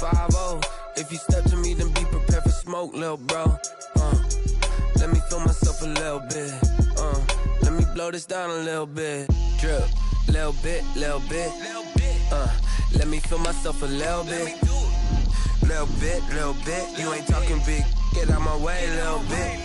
5-0. If you step to me, then be prepared for smoke, lil' bro. Let me feel myself a little bit. Let me blow this down a little bit. Drip, little bit, little bit. Let me feel myself a little bit. Little bit, little bit. You ain't talking big. Get out my way, little bit.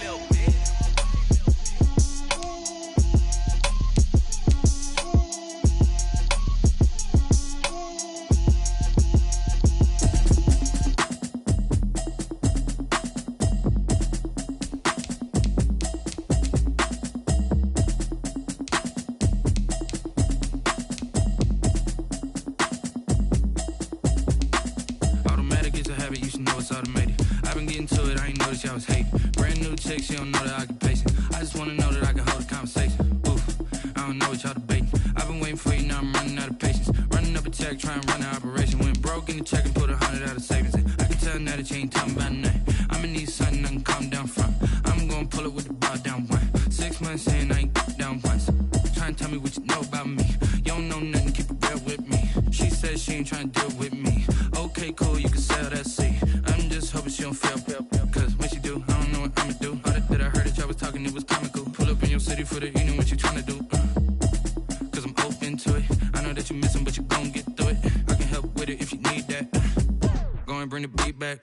I was hating. Brand new chick, she don't know the occupation. I just wanna know that I can hold a conversation. Oof, I don't know what y'all debating. I've been waiting for you, now I'm running out of patience. Running up a check, trying to run an operation. Went broke in the check and put 100 out of savings in. I can tell now that you ain't talking about nothing. I'ma need something I can calm down from. I'm gonna pull it with the bar down one. 6 months in, I ain't down once. Trying to tell me what you know about me. You don't know nothing, keep it real with me. She said she ain't trying to deal with me. Okay, cool, you can sell that seat. I'm just hoping she don't fail. Cause when she do, I don't know what I'ma do. All that I heard that y'all was talking, it was comical. Pull up in your city for the evening, what you tryna do? Cause I'm open to it. I know that you missing, but you gon' get through it. I can help with it if you need that. Go and bring the beat back.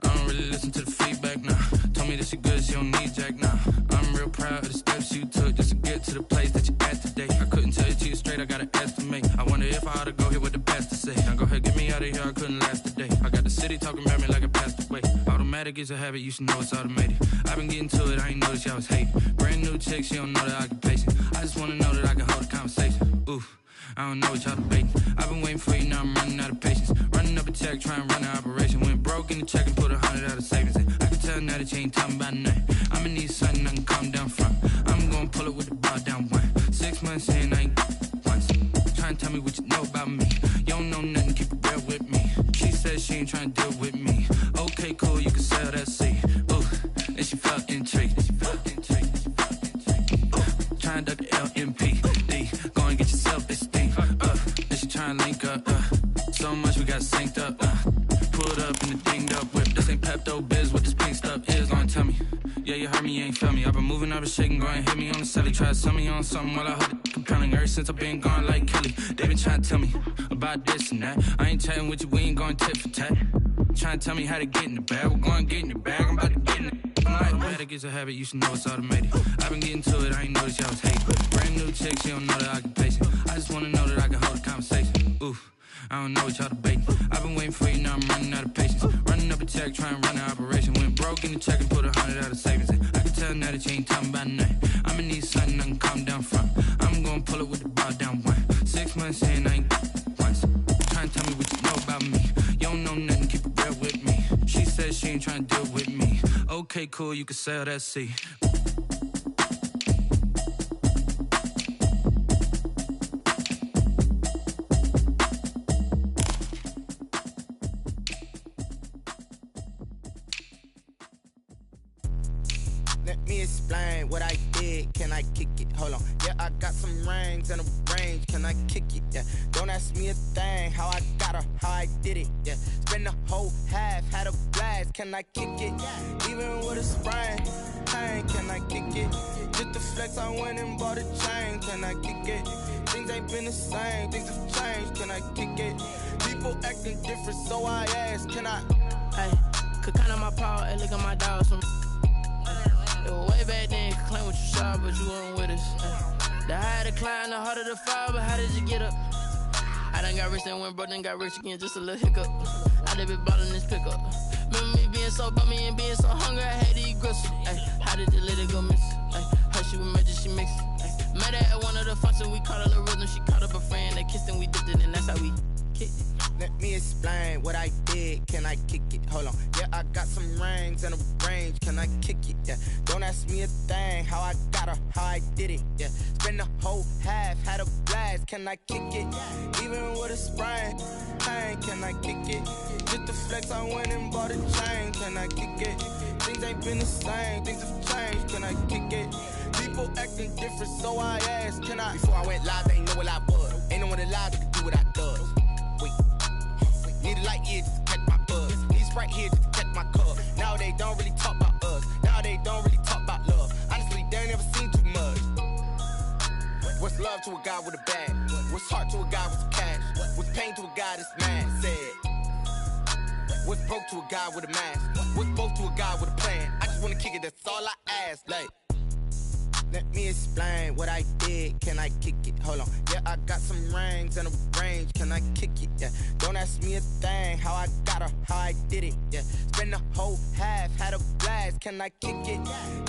I don't really listen to the feedback, nah. Told me that she good, she don't need Jack, nah. I'm real proud of the steps you took just to get to the place that you at today. I couldn't tell you to you straight, I gotta estimate. I wonder if I ought to go here with the pastor say. Now go ahead, get me out of here, I couldn't last a day. I got the city talking about me like I passed away. Automatic is a habit, you should know it's automated. I've been getting to it, I ain't noticed y'all was hating. Brand new chick, she don't know the occupation. I just wanna know that I can hold a conversation. Oof, I don't know what y'all debating. I've been waiting for you, now I'm running out of patience. Running up a check, trying to run an operation. Went broke in the check and put 100 out of savings in. I can tell now that you ain't talking about nothing. I'ma need something I can calm down from. I'm gonna pull it with the bar down one. 6 months in, I ain't once. Trying to tell me what you know about me. You don't know nothing, keep it real with me. She said she ain't trying to deal with me. Okay, cool, you can sell that seat. Ooh, and she felt intrigued. Trying to duck the LMPD. Go and get yourself esteem. And she trying to link up. So much we got synced up. Pulled up in the dinged up whip. This ain't Pepto Biz, what this pink stuff is. Don't tell me. Yeah, you heard me, you ain't felt me. I've been moving, I've been shaking, go and hit me on the celly. Try to sell me on something while I hold it compelling. Ever since I've been gone like Kelly, they been trying to tell me about this and that. I ain't chatting with you, we ain't going tit for tat. Trying to tell me how to get in the bag. We're going to get in the bag, I'm about to get in it. Automatic is a habit, you should know it's automated. I've been getting to it, I ain't noticed y'all was hating. Brand new chick, she don't know the occupation. I just wanna know that I can hold a conversation. Oof, I don't know what y'all debating. I've been waiting for you, now I'm running out of patience. Running up a check, trying to run an operation. Went broke in the check and put 100 out of savings in. I can tell now that you ain't talking about nothing. I'ma need something I can calm down from. I'm gonna pull it with the bar down one. 6 months in, I ain't once. Trying to tell me what you know about me. You don't know nothing, keep it real with me. She said she ain't trying to deal with me. Okay, cool, you can sell that seat. Let me explain what I did. Can I kick it? Hold on. Yeah, I got some rings and a range. Can I kick it? Yeah. Don't ask me a thing. How I got her, how I did it. Yeah. Spend the whole half, had a blast. Can I kick it? Even with a sprain. Pain, can I kick it? Just the flex, I went and bought a chain. Can I kick it? Things ain't been the same. Things have changed. Can I kick it? People acting different, so I ask. Can I? Hey, could count on my power and look at my dogs. It was way back then, you could claim what you saw, but you weren't with us. The higher the climb, the harder the fall, but how did you get up? I done got rich, then went broke, then got rich again, just a little hiccup. I done been ballin' this pickup. Remember me being so bummy and being so hungry, I had to eat gristle. Ay, how did the lady go miss? Ay, how she was magic, she mixed. Met her at one of the functions, we caught her the rhythm, she caught up a friend, they kissed and we dipped it, and that's how we kicked it. Let me explain what I did. Can I kick it? Hold on. Yeah, I got some rings and a range. Can I kick it? Yeah. Don't ask me a thing. How I got her, how I did it. Yeah. Spend the whole half, had a blast. Can I kick it? Even with a sprain. Pain, can I kick it? Just the flex, I went and bought a chain. Can I kick it? Things ain't been the same. Things have changed. Can I kick it? People acting different, so I asked. Can I? Before I went live, they ain't know what I was. Ain't no one alive that could do what I does. Wait. Need a light year just to catch my buzz. right here to protect my cub. Now they don't really talk about us. Now they don't really talk about love. Honestly, they ain't never seen too much. What's love to a guy with a bag? What's heart to a guy with some cash? What's pain to a guy that's mad? Said. What's broke to a guy with a mask? What's both to a guy with a plan? I just wanna kick it, that's all I ask. Like, let me explain what I did. Can I kick it? Hold on. Yeah, I got some rings and a range. Can I kick it? Yeah. Don't ask me a thing. How I got her, how I did it. Yeah. Spend the whole half, had a blast. Can I kick it?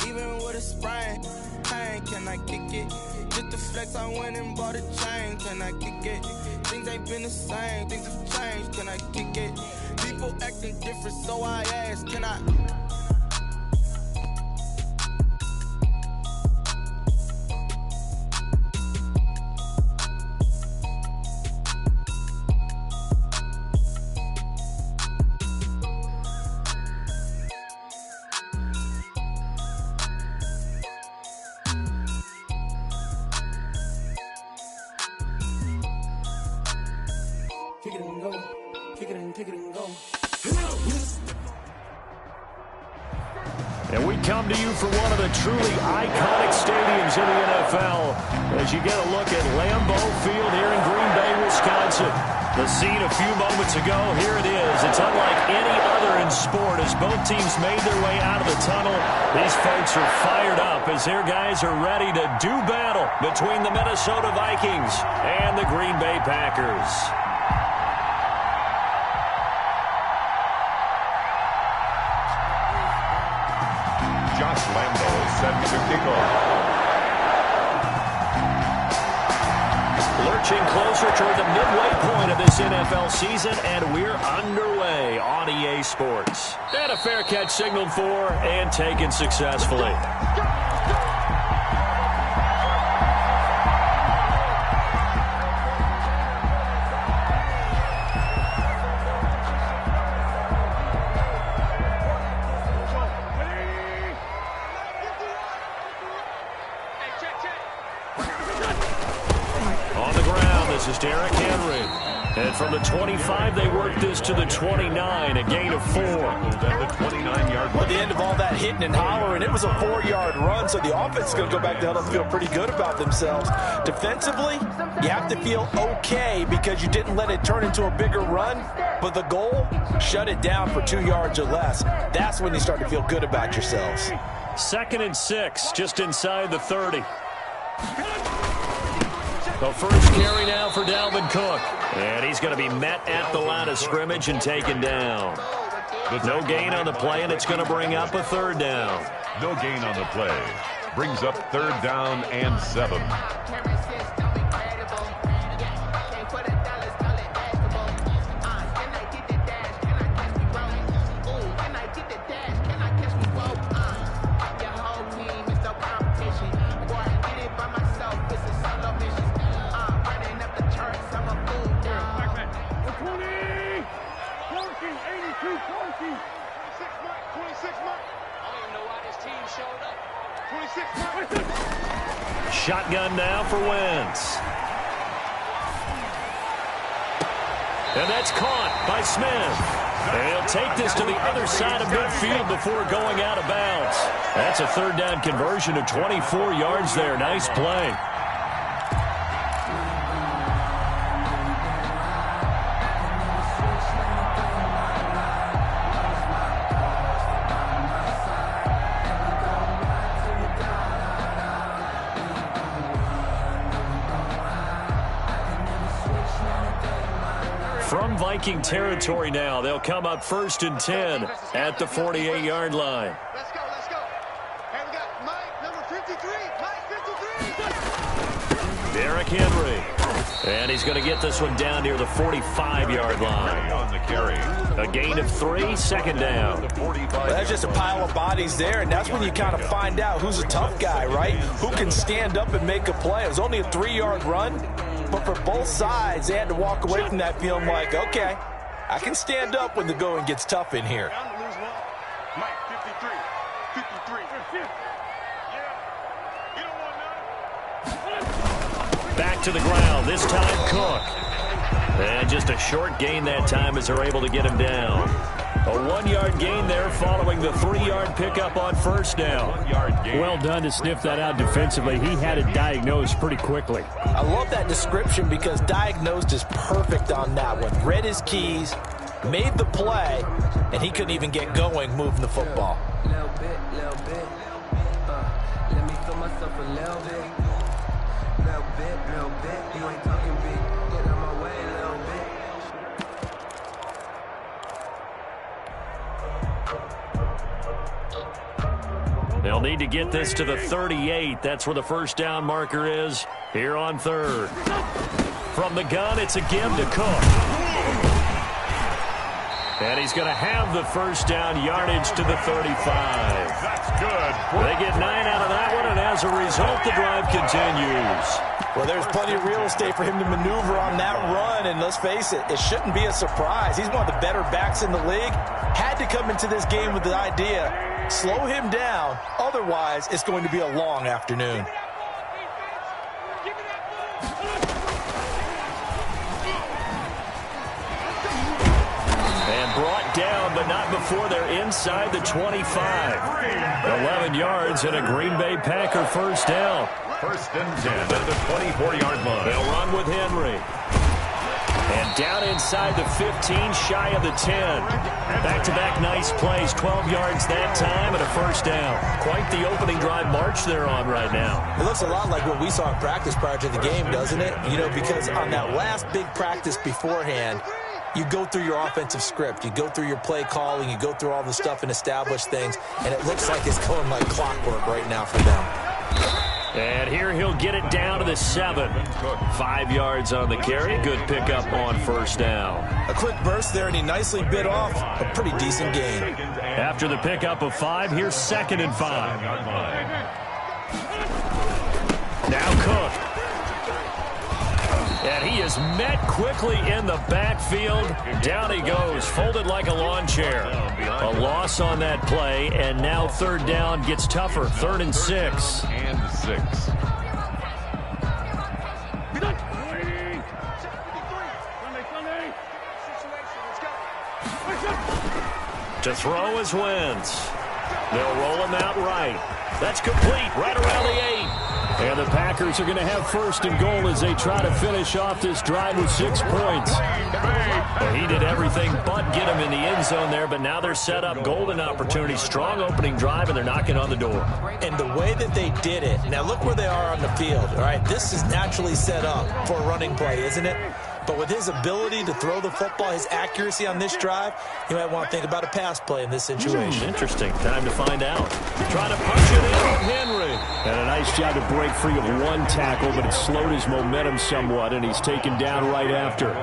Even with a sprain, pain. Can I kick it? Just to flex, I went and bought a chain. Can I kick it? Things ain't been the same. Things have changed. Can I kick it? People acting different, so I ask. Can I? And we come to you for one of the truly iconic stadiums in the NFL as you get a look at Lambeau Field here in Green Bay, Wisconsin. The scene a few moments ago, here it is. It's unlike any other in sport as both teams made their way out of the tunnel. These folks are fired up as their guys are ready to do battle between the Minnesota Vikings and the Green Bay Packers. Josh Lambeau is set to kick off. Lurching closer toward the midway point of this NFL season, and we're underway on EA Sports. And a fair catch signaled for and taken successfully. This is Derrick Henry. And from the 25, they work this to the 29, a gain of 4. The 29-yard Well, at the end of all that hitting and hollering, it was a 4-yard run, so the offense is going to go back to hell and feel pretty good about themselves. Defensively, you have to feel okay because you didn't let it turn into a bigger run, but the goal, shut it down for 2 yards or less. That's when you start to feel good about yourselves. 2nd and 6, just inside the 30. The first carry now for Dalvin Cook. And he's going to be met at the line of scrimmage and taken down. No gain on the play, and it's going to bring up a 3rd down. No gain on the play. Brings up 3rd down and 7. Shotgun now for Wentz. And that's caught by Smith. And he'll take this to the other side of midfield before going out of bounds. That's a 3rd down conversion of 24 yards there. Nice play. From Viking territory now, they'll come up 1st and 10 at the 48-yard line. Let's go, let's go. And we got Mike, number 53. Mike, 53. Derrick Henry. And he's going to get this one down near the 45-yard line. On the carry. A gain of 3, 2nd down. Well, that's just a pile of bodies there, and that's when you kind of find out who's a tough guy, right? Who can stand up and make a play. It was only a 3-yard run, but for both sides, they had to walk away from that feeling like, okay, I can stand up when the going gets tough in here. Mike, 53. 53. Back to the ground, this time Cook. And just a short gain that time as they're able to get him down. A 1-yard gain there following the 3-yard pickup on first down. Well done to sniff that out defensively. He had it diagnosed pretty quickly. I love that description because diagnosed is perfect on that one. Read his keys, made the play, and he couldn't even get going moving the football. Little bit. Let me feel myself a little bit. Little bit. You ain't talking big. Get out my way a little bit. They'll need to get this to the 38. That's where the first down marker is here on third. From the gun, it's a give to Cook. And he's going to have the first down yardage to the 35. That's good. They get 9 out of that one, and as a result, the drive continues. Well, there's plenty of real estate for him to maneuver on that run, and let's face it, it shouldn't be a surprise. He's one of the better backs in the league. Had to come into this game with the idea, slow him down, otherwise it's going to be a long afternoon. Brought down, but not before they're inside the 25. 11 yards and a Green Bay Packer first down. First and 10 at the 24-yard line. They'll run with Henry. And down inside the 15, shy of the 10. Back-to-back nice plays, 12 yards that time and a first down. Quite the opening drive march they're on right now. It looks a lot like what we saw in practice prior to the game, doesn't it? You know, because on that last big practice beforehand, you go through your offensive script. You go through your play calling. You go through all the stuff and establish things. And it looks like it's going like clockwork right now for them. And here he'll get it down to the 7. 5 yards on the carry. Good pickup on first down. A quick burst there, and he nicely bit off a pretty decent gain. After the pickup of 5, here's 2nd and 5. Now Cook. And he is met quickly in the backfield. Down he goes, folded like a lawn chair. A loss on that play, and now third down gets tougher. 3rd and 6. And 6. To throw is Wentz. They'll roll him out right. That's complete, right around the 8. And the Packers are going to have 1st and goal as they try to finish off this drive with 6 points. Well, he did everything but get him in the end zone there, but now they're set up golden opportunity. Strong opening drive, and they're knocking on the door. And the way that they did it, now look where they are on the field. All right, this is naturally set up for a running play, isn't it? But with his ability to throw the football, his accuracy on this drive, you might want to think about a pass play in this situation. Interesting. Time to find out. Trying to punch it in, Henry. And a nice job to break free of 1 tackle, but it slowed his momentum somewhat, and he's taken down right after.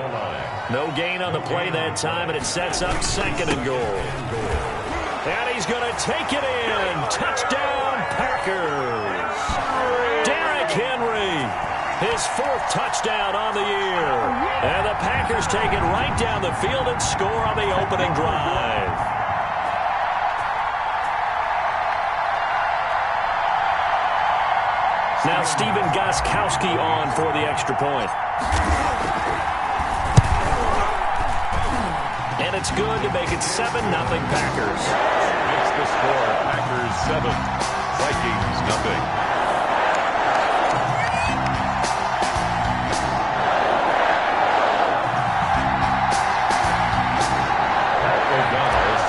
No gain on the play that time, and it sets up 2nd and goal. And he's going to take it in. Touchdown, Packers. Derrick Henry. His 4th touchdown on the year. And the Packers take it right down the field and score on the opening drive. Now Stephen Gostkowski on for the extra point. And it's good to make it 7-0 Packers. Makes the score Packers 7, Vikings 0.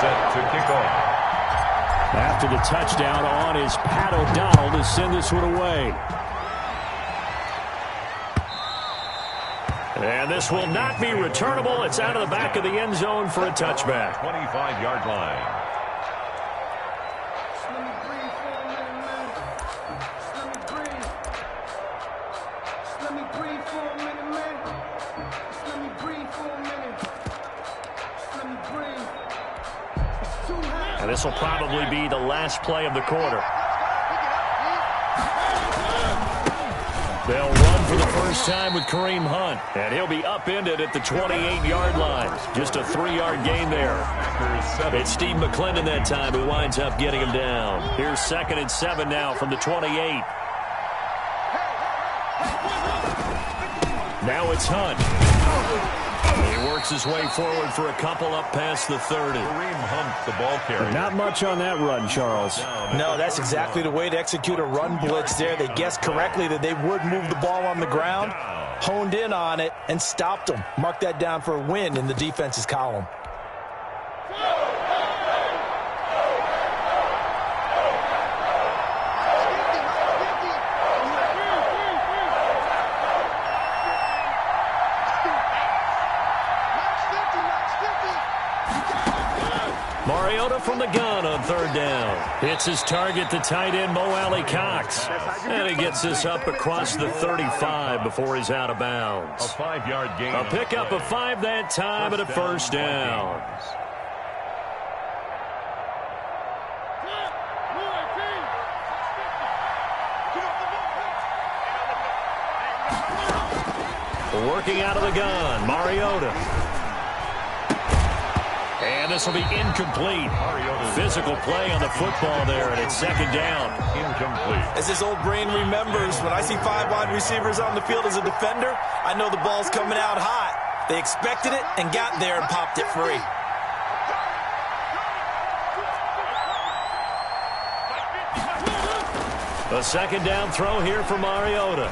To kick off. After the touchdown on is Pat O'Donnell to send this one away. And this will not be returnable. It's out of the back of the end zone for a touchback. 25-yard line. And this will probably be the last play of the quarter. They'll run for the first time with Kareem Hunt. And he'll be upended at the 28-yard line. Just a 3-yard gain there. It's Steve McClendon that time who winds up getting him down. Here's 2nd and 7 now from the 28. Now it's Hunt. He works his way forward for a couple up past the 30. Kareem Hunt, the ball carrier. Not much on that run, Charles. No, that's exactly the way to execute a run blitz there. They guessed correctly that they would move the ball on the ground, honed in on it, and stopped them. Mark that down for a win in the defense's column. Mariota from the gun on third down. Hits his target, the tight end, Mo Alley-Cox. And he gets this up across the 35 before he's out of bounds. A 5-yard gain. A pickup of 5 that time and a first down. Working out of the gun, Mariota. And this will be incomplete. Physical play on the football there, and it's second down. Incomplete. As his old brain remembers, when I see 5 wide receivers on the field as a defender, I know the ball's coming out hot. They expected it and got there and popped it free. A second down throw here for Mariota.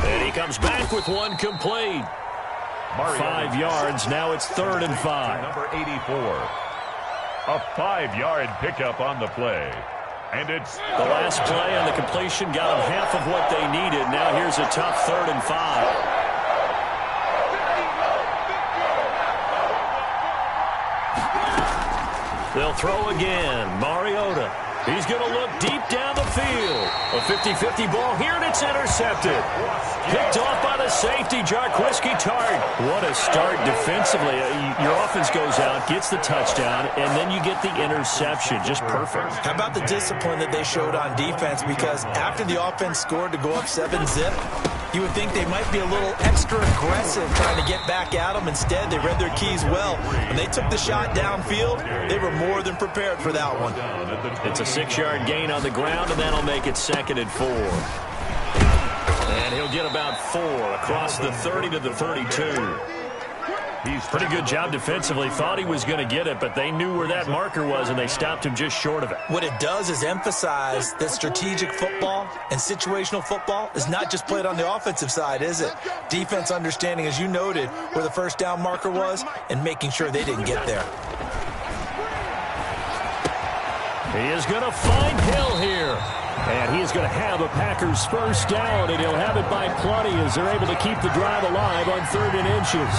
And he comes back with one complete. 5 yards. Now it's 3rd and 5. Number 84. A 5-yard pickup on the play. And it's the last play on the completion got them half of what they needed. Now here's a tough 3rd and 5. They'll throw again. Mariota. He's going to look deep down the field. A 50-50 ball here, and it's intercepted. Picked off by the safety, Jarquiski Tart. What a start defensively. Your offense goes out, gets the touchdown, and then you get the interception. Just perfect. How about the discipline that they showed on defense? Because after the offense scored to go up 7-zip, you would think they might be a little extra aggressive trying to get back at them. Instead, they read their keys well. When they took the shot downfield, they were more than prepared for that one. It's a 6-yard gain on the ground, and that'll make it 2nd and 4. And he'll get about 4 across the 30 to the 32. He's pretty good job defensively. Thought he was going to get it, but they knew where that marker was, and they stopped him just short of it. What it does is emphasize that strategic football and situational football is not just played on the offensive side, is it? Defense understanding, as you noted, where the first down marker was and making sure they didn't get there. He is going to find Hill here. And he is going to have a Packers first down, and he'll have it by plenty as they're able to keep the drive alive on 3rd and inches.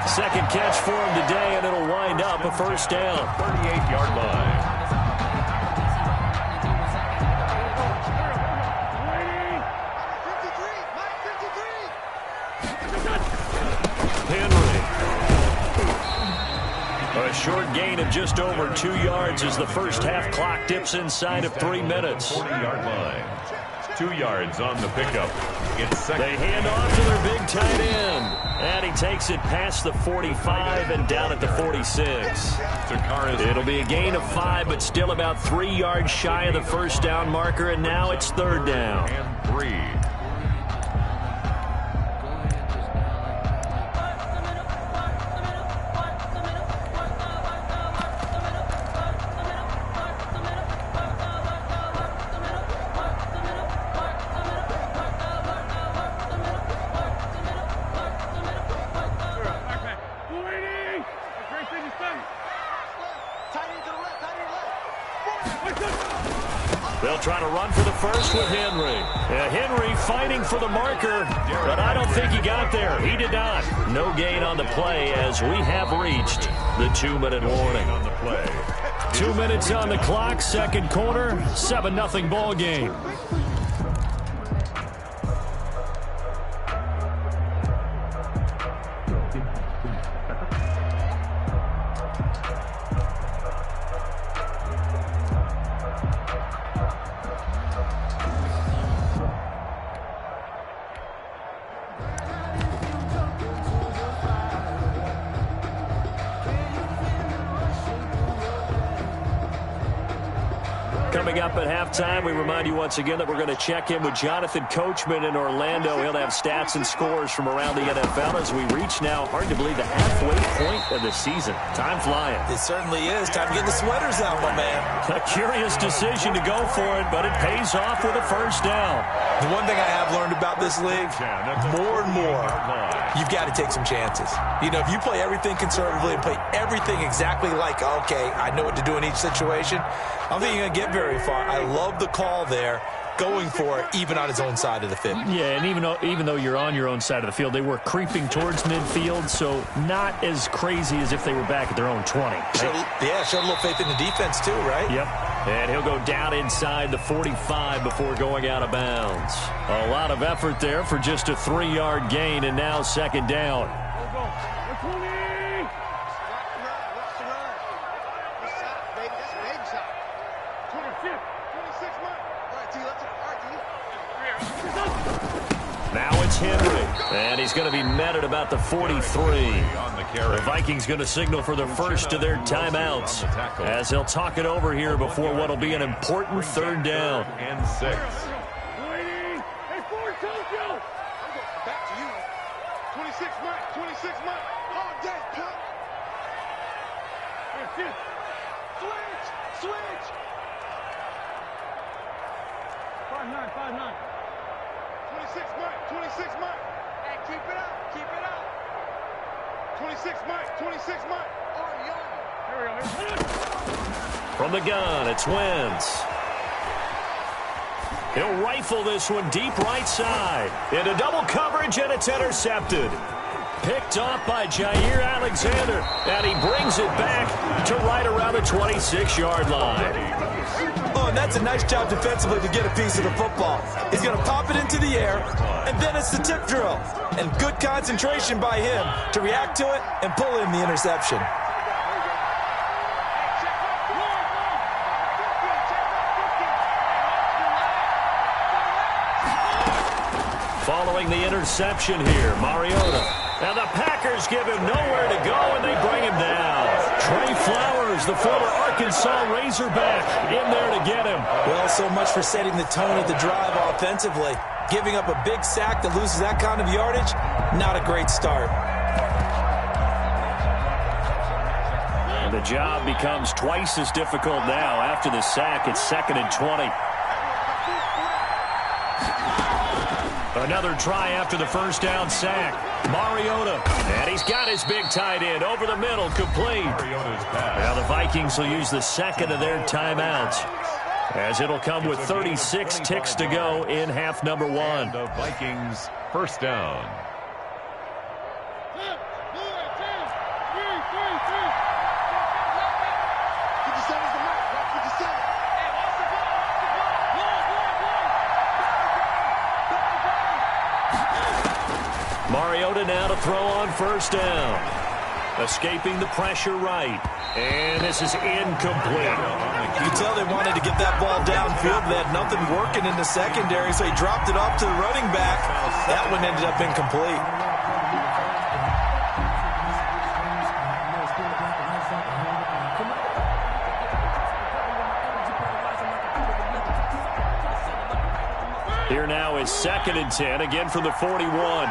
Second catch for him today, and it'll wind up a first down. 38-yard line. Henry. A short gain of just over 2 yards as the first half clock dips inside of 3 minutes. 40-yard line. 2 yards on the pickup. It's second. They hand off to their big tight end. And he takes it past the 45 and down at the 46. It'll be a gain of 5, but still about 3 yards shy of the first down marker, and now it's 3rd down. And 3. They'll try to run for the first with Henry. Henry fighting for the marker, but I don't think he got there. He did not. No gain on the play as we have reached the 2-minute warning. 2 minutes on the clock, second quarter, 7-0 ball game. coming up at halftime. We remind you once again that we're going to check in with Jonathan Coachman in Orlando. He'll have stats and scores from around the NFL as we reach now, hard to believe, the halfway point of the season. Time flying. It certainly is. Time to get the sweaters out, my man. A curious decision to go for it, but it pays off with a first down. The one thing I have learned about this league, more and more, you've got to take some chances. You know, if you play everything conservatively and play everything exactly like, okay, I know what to do in each situation, I don't think you're going to get very far. I love the call there, going for it, even on his own side of the field. Yeah, and even though you're on your own side of the field, they were creeping towards midfield, so not as crazy as if they were back at their own 20. Right? Showed a little faith in the defense too, right? Yep. And he'll go down inside the 45 before going out of bounds. A lot of effort there for just a 3-yard gain, and now second down. Now it's Henry, and he's going to be met at about the 43. The Vikings going to signal for the first of their timeouts as they'll talk it over here before what will be an important third down. And 6. Back to you. 26 Mike, 26 Mike. All day, put. Switch. 5-9. 26 Mike. Hey, keep it up. 26 Mike. Here we go. From the gun, it's Wentz. He'll rifle this one deep right side. Into double coverage, and it's intercepted. Picked off by Jair Alexander, and he brings it back to right around the 26-yard line. Oh, and that's a nice job defensively to get a piece of the football. He's going to pop it into the air, and then it's the tip drill. And good concentration by him to react to it and pull in the interception. Following the interception here, Mariota. And the Packers give him nowhere to go, and they bring him down. Trey Flowers, the former Arkansas Razorback, in there to get him. Well, so much for setting the tone of the drive offensively. Giving up a big sack that loses that kind of yardage, not a great start. And the job becomes twice as difficult now. After the sack, it's 2nd and 20. Another try after the first down sack. Mariota, and he's got his big tight end over the middle, complete. Now the Vikings will use the second of their timeouts, as it'll come with 36 ticks to go in half number 1. The Vikings first down. Mariota now to throw on first down. Escaping the pressure right. And this is incomplete. You can tell they wanted to get that ball downfield. They had nothing working in the secondary, so he dropped it off to the running back. That one ended up incomplete. Here now is 2nd and 10, again from the 41.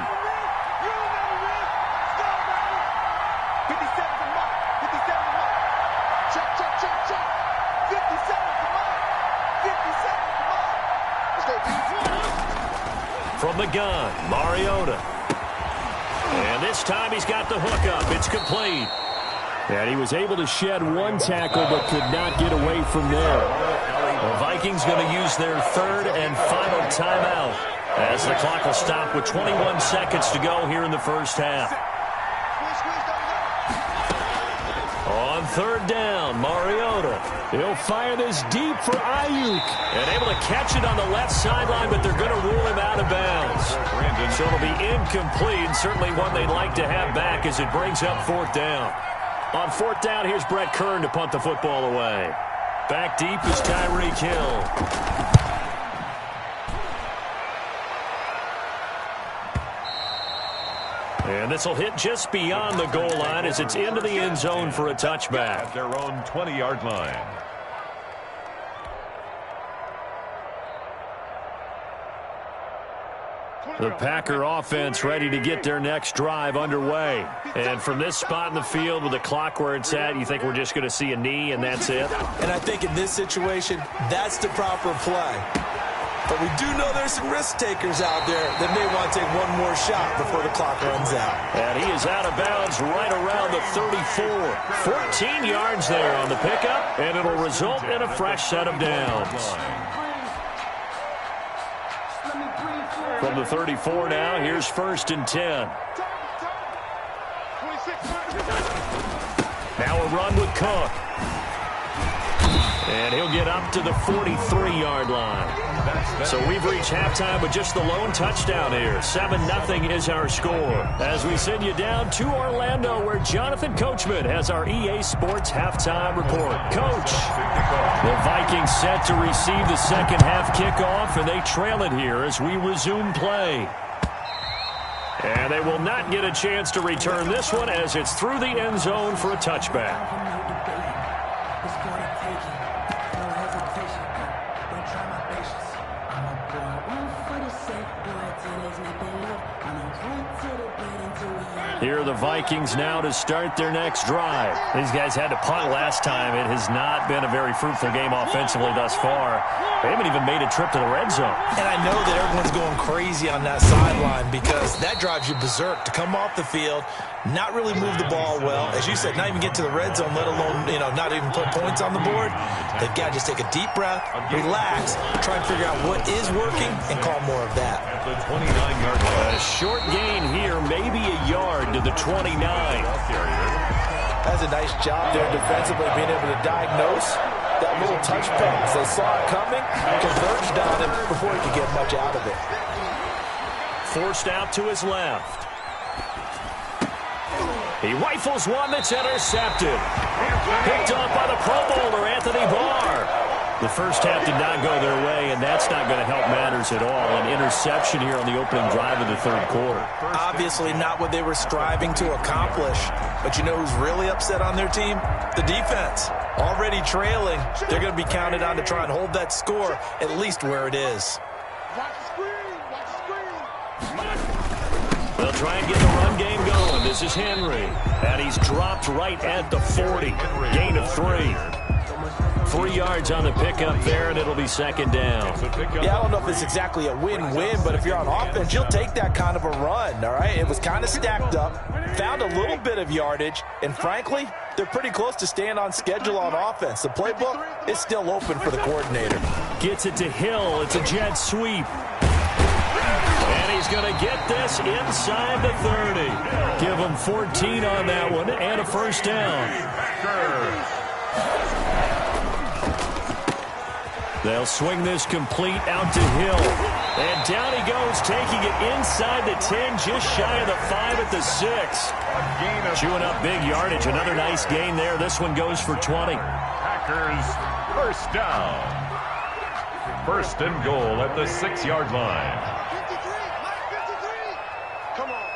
From the gun, Mariota. And this time he's got the hook up. It's complete. And he was able to shed one tackle but could not get away from there. The Vikings going to use their third and final timeout as the clock will stop with 21 seconds to go here in the first half. On third down, Mariota. He'll fire this deep for Ayuk. And able to catch it on the left sideline, but they're going to rule him out of bounds. So it'll be incomplete, certainly one they'd like to have back as it brings up 4th down. On 4th down, here's Brett Kern to punt the football away. Back deep is Tyreek Hill. And this will hit just beyond the goal line as it's into the end zone for a touchback. At their own 20-yard line. The Packer offense ready to get their next drive underway. And from this spot in the field with the clock where it's at, you think we're just going to see a knee and that's it? And I think in this situation, that's the proper play. But we do know there's some risk takers out there that may want to take one more shot before the clock runs out. And he is out of bounds right around the 34. 14 yards there on the pickup, and it'll result in a fresh set of downs. From the 34 now, here's 1st and 10. Now a run with Cook. And he'll get up to the 43-yard line. So we've reached halftime with just the lone touchdown here. 7-0 is our score. As we send you down to Orlando, where Jonathan Coachman has our EA Sports halftime report. Coach, the Vikings set to receive the second half kickoff, and they trail it here as we resume play. And they will not get a chance to return this one as it's through the end zone for a touchback. Here are the Vikings now to start their next drive. These guys had to punt last time. It has not been a very fruitful game offensively thus far. They haven't even made a trip to the red zone. And I know that everyone's going crazy on that sideline because that drives you berserk to come off the field, not really move the ball well. As you said, not even get to the red zone, let alone, not even put points on the board. They've got to just take a deep breath, relax, try and figure out what is working, and call more of that. The 29-yard line. A short gain here, maybe a yard to the 29. That's a nice job there defensively, being able to diagnose that little touch pass. They saw it coming, converged on him before he could get much out of it. Forced out to his left. He rifles one that's intercepted. Picked up by the Pro Bowler, Anthony Barr. The first half did not go their way, and that's not going to help matters at all. An interception here on the opening drive of the third quarter. Obviously not what they were striving to accomplish. But you know who's really upset on their team? The defense. Already trailing. They're going to be counted on to try and hold that score at least where it is. They'll try and get the run game going. This is Henry. And he's dropped right at the 40. Gain of 3. 3 yards on the pickup there, and it'll be second down. Yeah, I don't know if it's exactly a win-win, but if you're on offense, you'll take that kind of a run, all right? It was kind of stacked up, found a little bit of yardage, and frankly, they're pretty close to staying on schedule on offense. The playbook is still open for the coordinator. Gets it to Hill. It's a jet sweep. And he's going to get this inside the 30. Give him 14 on that one and a first down. They'll swing this complete out to Hill. And down he goes, taking it inside the 10, just shy of the 5 at the 6. Chewing up big yardage. Another nice gain there. This one goes for 20. Packers first down. First and goal at the 6-yard line. 53, Come on.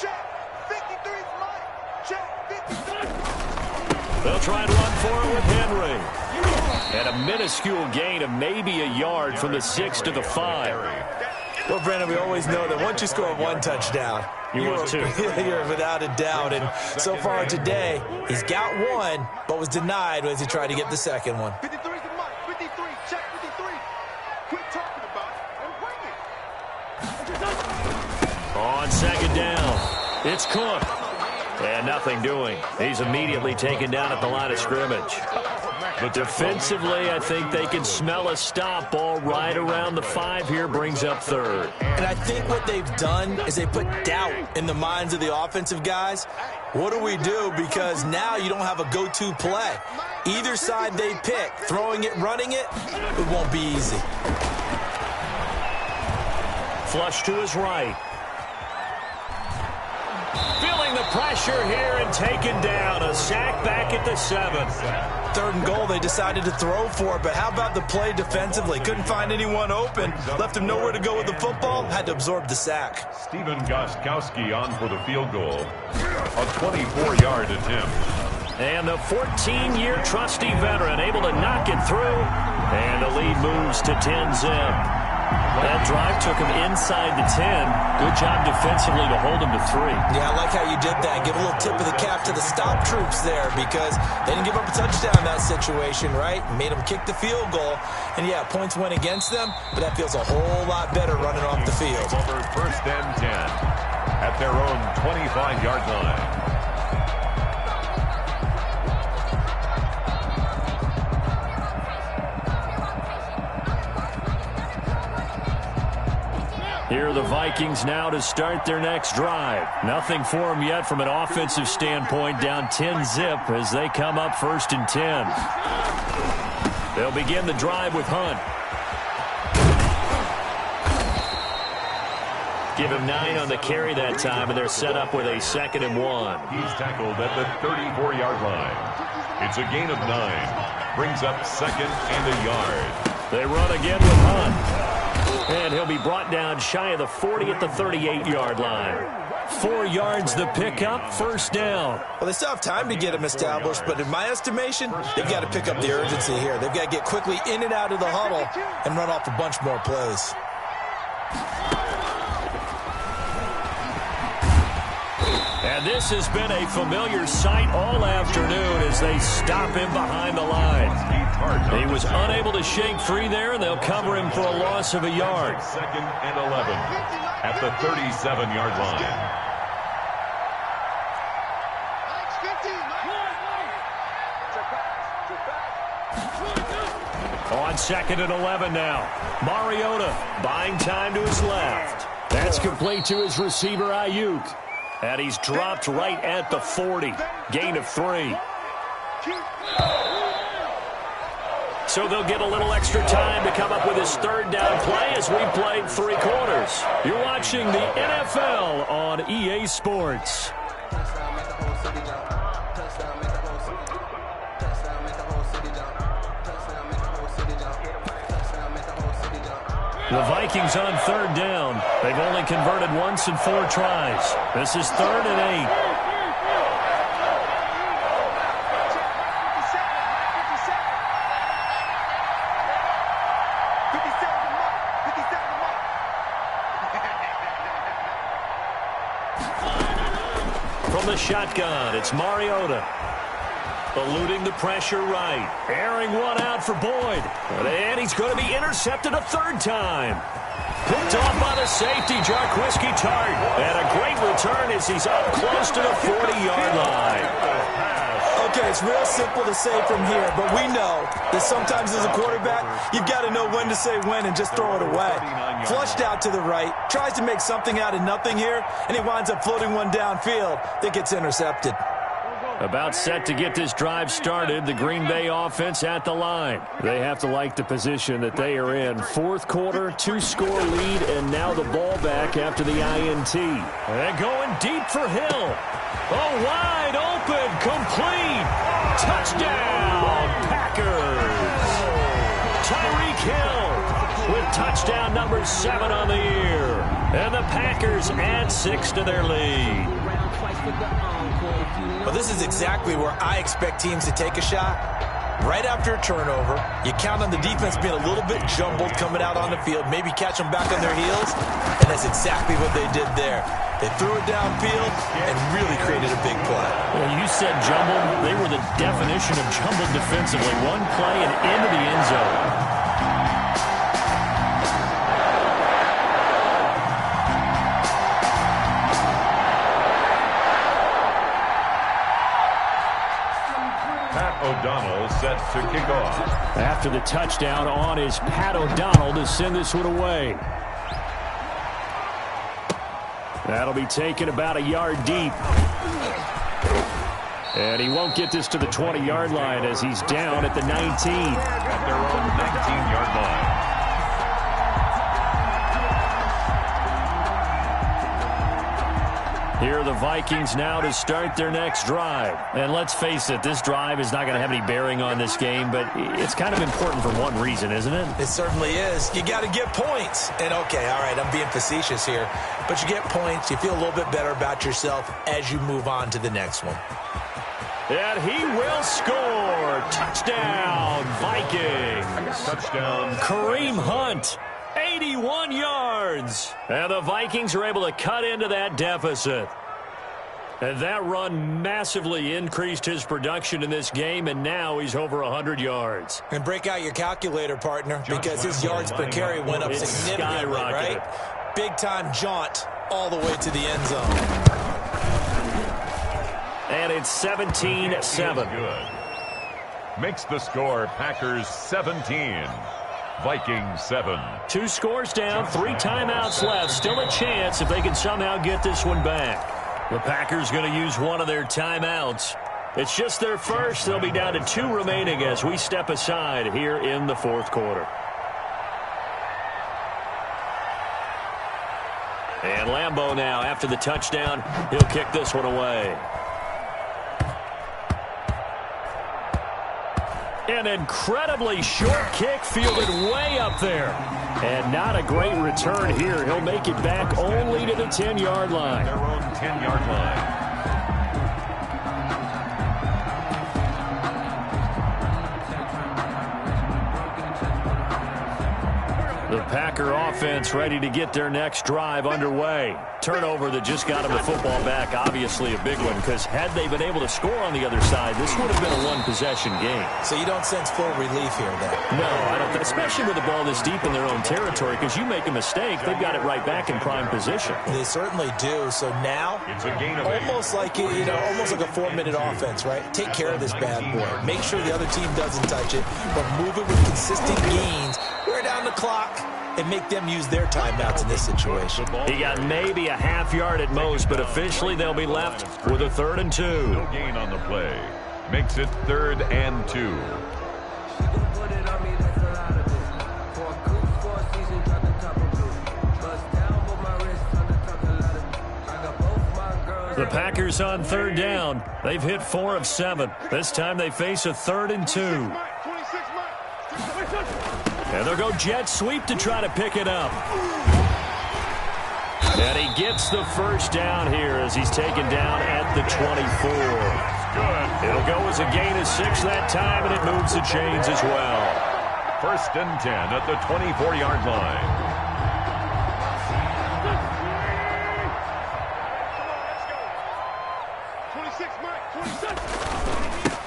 Check. 53's Mike. Check. 53. They'll try and run for it with Henry. And a minuscule gain of maybe a yard from the 6 to the 5. Well, Brandon, we always know that once you score one touchdown, you're without a doubt. And so far today, he's got one, but was denied as he tried to get the second one. 53's Mike. 53. Check 53. Quit talking about it and bring it. On second down, it's Cook. And nothing doing. He's immediately taken down at the line of scrimmage. But defensively, I think they can smell a stop. Ball right around the 5 here, brings up third. And I think what they've done is they put doubt in the minds of the offensive guys. What do we do? Because now you don't have a go-to play. Either side they pick, throwing it, running it, it won't be easy. Flush to his right. Feeling the pressure here and taken down. A sack back at the 7. Third and goal, they decided to throw for it, but how about the play defensively? Couldn't find anyone open, left him nowhere to go with the football, had to absorb the sack. Steven Gostkowski on for the field goal. A 24-yard attempt. And the 14-year trusty veteran able to knock it through, and the lead moves to 10 zip. That drive took him inside the 10. Good job defensively to hold him to 3. Yeah, I like how you did that. Give a little tip of the cap to the stop troops there because they didn't give up a touchdown in that situation, right? Made them kick the field goal. And, yeah, points went against them, but that feels a whole lot better running off the field. Over 1st and 10 at their own 25-yard line. Here are the Vikings now to start their next drive. Nothing for them yet from an offensive standpoint, down 10-zip as they come up 1st and 10. They'll begin the drive with Hunt. Give him 9 on the carry that time, and they're set up with a 2nd and 1. He's tackled at the 34-yard line. It's a gain of 9. Brings up 2nd and a yard. They run again with Hunt. And he'll be brought down shy of the 40 at the 38-yard line. 4 yards the pickup, 1st down. Well, they still have time to get him established, but in my estimation, they've got to pick up the urgency here. They've got to get quickly in and out of the huddle and run off a bunch more plays. And this has been a familiar sight all afternoon as they stop him behind the line. He was unable to shake free there, and they'll cover him for a loss of a yard. 2nd and 11 at the 37-yard line. On 2nd and 11 now. Mariota buying time to his left. That's complete to his receiver, Ayuk. And he's dropped right at the 40. Gain of 3. So they'll get a little extra time to come up with his 3rd down play as we played 3 quarters. You're watching the NFL on EA Sports. The Vikings on 3rd down. They've only converted once in 4 tries. This is 3rd and 8. From the shotgun, it's Mariota. Eluding the pressure right. Airing one out for Boyd. And he's going to be intercepted a 3rd time. Picked off by the safety, Jarquiski Tart. And a great return as he's up close to the 40-yard line. Okay, it's real simple to say from here, but we know that sometimes as a quarterback, you've got to know when to say when and just throw it away. Flushed out to the right, tries to make something out of nothing here, and he winds up floating one downfield that gets intercepted. About set to get this drive started, the Green Bay offense at the line. They have to like the position that they are in. 4th quarter, 2-score lead, and now the ball back after the INT. And going deep for Hill. Oh, wide open, complete. Touchdown, Packers. Tyreek Hill with touchdown number 7 on the year. And the Packers add 6 to their lead. Well, this is exactly where I expect teams to take a shot. Right after a turnover, you count on the defense being a little bit jumbled coming out on the field, maybe catch them back on their heels, and that's exactly what they did there. They threw it downfield and really created a big play. Well, you said jumbled. They were the definition of jumbled defensively. One play and into the end zone. O'Donnell set to kick off. After the touchdown on is Pat O'Donnell to send this one away. That'll be taken about a yard deep. And he won't get this to the 20-yard line as he's down at the 19. At their own 19-yard line. Here are the Vikings now to start their next drive. And let's face it, this drive is not going to have any bearing on this game, but it's kind of important for one reason, isn't it? It certainly is. You got to get points. And, okay, all right, I'm being facetious here. But you get points, you feel a little bit better about yourself as you move on to the next one. And he will score. Touchdown, Vikings. Touchdown. Kareem Hunt 81 yards. And the Vikings are able to cut into that deficit. And that run massively increased his production in this game, and now he's over 100 yards. And break out your calculator, partner, because his yards per carry went up significantly, right? Big-time jaunt all the way to the end zone. And it's 17-7. Makes the score Packers 17. Vikings 7. 2 scores down, 3 timeouts left. Still a chance if they can somehow get this one back. The Packers going to use one of their timeouts. It's just their first. They'll be down to 2 remaining as we step aside here in the 4th quarter. And Lambeau now, after the touchdown, he'll kick this one away. An incredibly short kick fielded way up there. And not a great return here. He'll make it back only to the 10-yard line. Their own 10-yard line. The Packer offense ready to get their next drive underway. Turnover that just got them the football back, obviously a big one, because had they been able to score on the other side, this would have been a one-possession game. So you don't sense full relief here, then? No, I don't. Especially with the ball this deep in their own territory, because you make a mistake, they've got it right back in prime position. They certainly do. So now, it's a gain of almost like almost like a 4-minute offense, right? Take care of this bad boy. Make sure the other team doesn't touch it, but move it with consistent gains. Wear down the clock and make them use their timeouts in this situation. He got maybe a half yard at most, but officially they'll be left with a 3rd and 2. No gain on the play. Makes it 3rd and 2. The Packers on 3rd down. They've hit 4 of 7. This time they face a 3rd and 2. And they'll go jet sweep to try to pick it up. And he gets the first down here as he's taken down at the 24. Good. It'll go as a gain of 6 that time, and it moves the chains as well. 1st and 10 at the 24-yard line.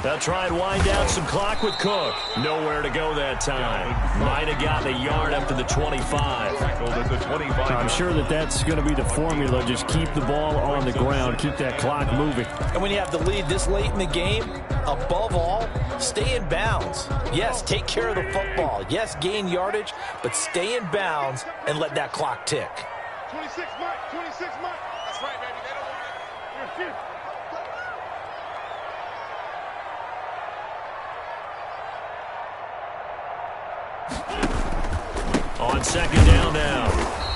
They'll try and wind down some clock with Cook. Nowhere to go that time. Might have gotten a yard up to the 25. Tackled at the 25. I'm sure that's going to be the formula. Just keep the ball on the ground. Keep that clock moving. And when you have the lead this late in the game, above all, stay in bounds. Yes, take care of the football. Yes, gain yardage, but stay in bounds and let that clock tick. 26 Mike, 26 Mike. That's right, baby. They don't want it. On 2nd down now,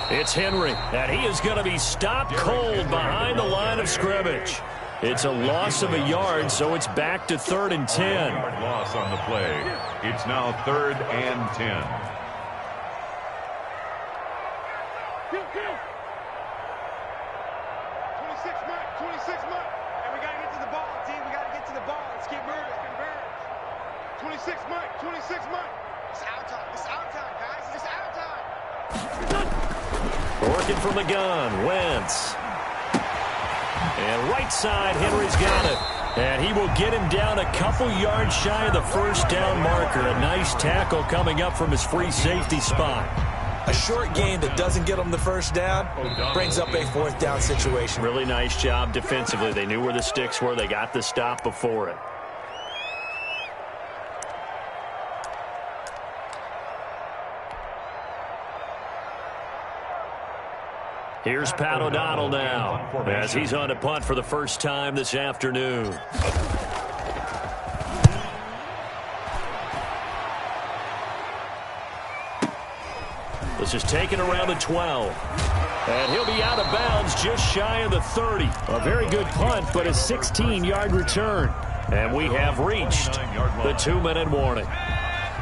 it's Henry, and he is going to be stopped cold behind the line of scrimmage. It's a loss of a yard, so it's back to 3rd and 10. Yard loss on the play. It's now 3rd and 10. 26 Mike. And we got to get to the ball, team. We got to get to the ball. Let's keep moving. 26 Mike. 26 Mike. It's out time. It's out time, guys. It's out time. Working from the gun, Wentz. And right side, Henry's got it. And he will get him down a couple yards shy of the first down marker. A nice tackle coming up from his free safety spot. A short gain that doesn't get them the first down brings up a 4th down situation. Really nice job defensively. They knew where the sticks were. They got the stop before it. Here's Pat O'Donnell now as he's on a punt for the first time this afternoon. This is taken around the 12. And he'll be out of bounds just shy of the 30. A very good punt, but a 16-yard return. And we have reached the 2-minute warning.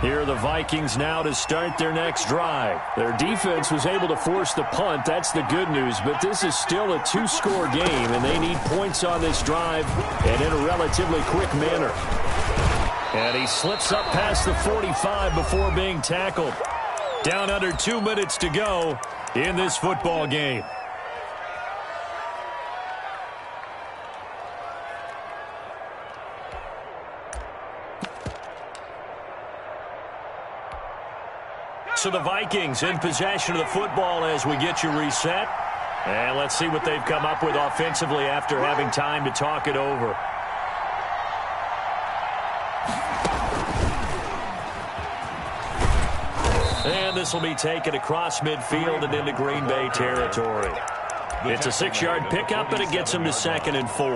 Here are the Vikings now to start their next drive. Their defense was able to force the punt. That's the good news. But this is still a 2-score game, and they need points on this drive and in a relatively quick manner. And he slips up past the 45 before being tackled. Down under 2 minutes to go in this football game. So the Vikings in possession of the football as we get you reset. And let's see what they've come up with offensively after having time to talk it over. And this will be taken across midfield and into Green Bay territory. It's a 6-yard pickup, and it gets them to 2nd and 4.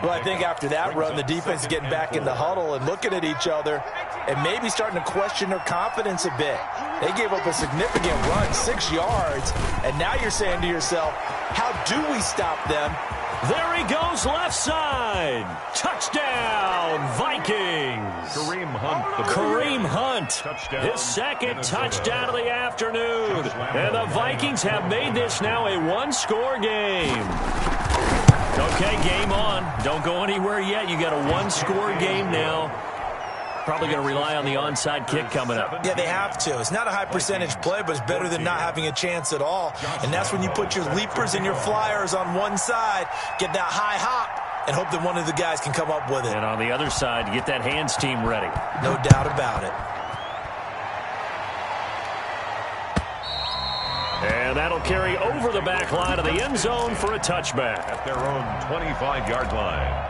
Well, I think after that run, the defense is getting back in the huddle and looking at each other and maybe starting to question their confidence a bit. They gave up a significant run, 6 yards, and now you're saying to yourself, how do we stop them? There he goes, left side. Touchdown, Vikings. Kareem Hunt. His second touchdown of the afternoon. And the Vikings have made this now a one-score game. Okay, game on. Don't go anywhere yet. You got a one-score game now. Probably going to rely on the onside kick coming up. Yeah, they have to. It's not a high percentage play, but it's better than not having a chance at all. And that's when you put your leapers and your flyers on one side, get that high hop, and hope that one of the guys can come up with it. And on the other side, get that hands team ready. No doubt about it. And that'll carry over the back line of the end zone for a touchback. At their own 25-yard line.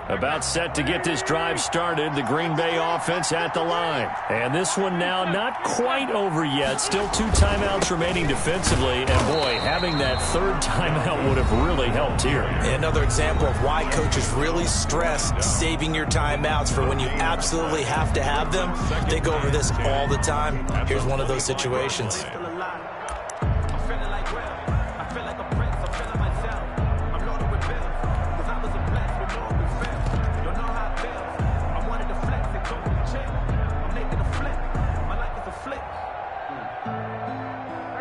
About set to get this drive started, the Green Bay offense at the line. And this one now not quite over yet. Still 2 timeouts remaining defensively. And, boy, having that third timeout would have really helped here. Another example of why coaches really stress saving your timeouts for when you absolutely have to have them. They go over this all the time. Here's one of those situations.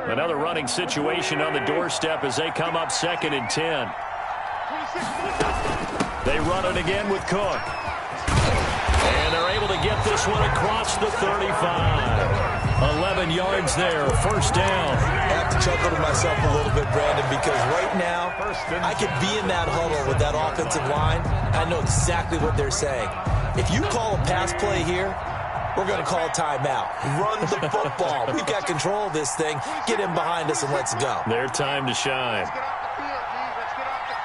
Another running situation on the doorstep as they come up 2nd and 10. They run it again with Cook. And they're able to get this one across the 35. 11 yards there, first down. I have to chuckle to myself a little bit, Brandon, because right now I could be in that huddle with that offensive line. I know exactly what they're saying. If you call a pass play here, we're going to call a timeout. Run the football. We've got control of this thing. Get in behind us and let's go. Their time to shine. Let's get off the field, D. Let's get off the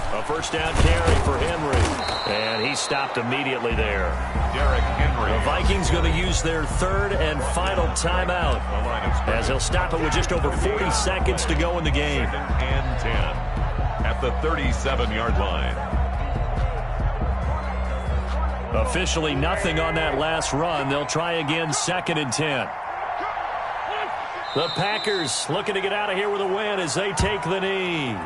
field, D. A first down carry for Henry. And he stopped immediately there. Derrick Henry. The Vikings going to use their third and final timeout as they'll stop it with just over 40 seconds to go in the game. 2nd and 10 at the 37-yard line. Officially nothing on that last run. They'll try again 2nd and 10. The Packers looking to get out of here with a win as they take the knee.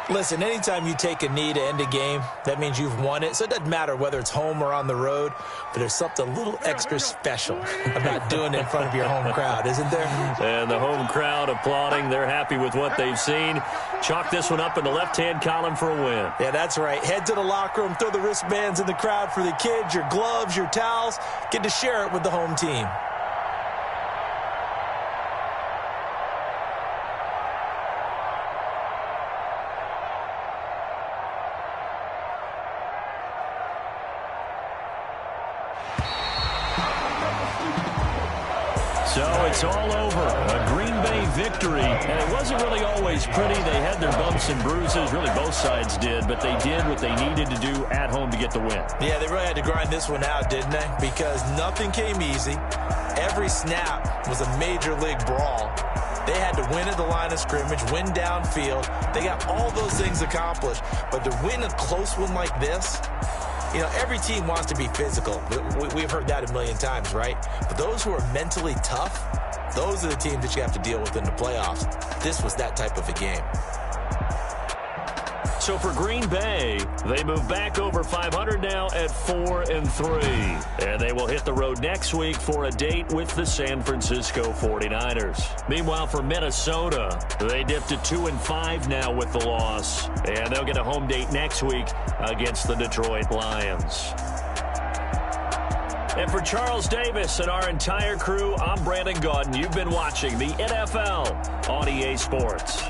Listen, anytime you take a knee to end a game, that means you've won it. So it doesn't matter whether it's home or on the road, but there's something a little extra special about doing it in front of your home crowd, isn't there? And the home crowd applauding. They're happy with what they've seen. Chalk this one up in the left-hand column for a win. Yeah, that's right. Head to the locker room, throw the wristbands in the crowd for the kids, your gloves, your towels. Get to share it with the home team. So it's all over. A Green Bay victory. And it wasn't really always pretty. They had their bumps and bruises. Really, both sides did. But they did what they needed to do at home to get the win. Yeah, they really had to grind this one out, didn't they? Because nothing came easy. Every snap was a major league brawl. They had to win at the line of scrimmage, win downfield. They got all those things accomplished. But to win a close one like this, you know, every team wants to be physical. We've heard that a million times, right? But those who are mentally tough, those are the teams that you have to deal with in the playoffs. This was that type of a game. So for Green Bay, they move back over 500 now at 4-3. And they will hit the road next week for a date with the San Francisco 49ers. Meanwhile, for Minnesota, they dipped to 2-5 now with the loss. And they'll get a home date next week against the Detroit Lions. And for Charles Davis and our entire crew, I'm Brandon Gaudin. You've been watching the NFL on EA Sports.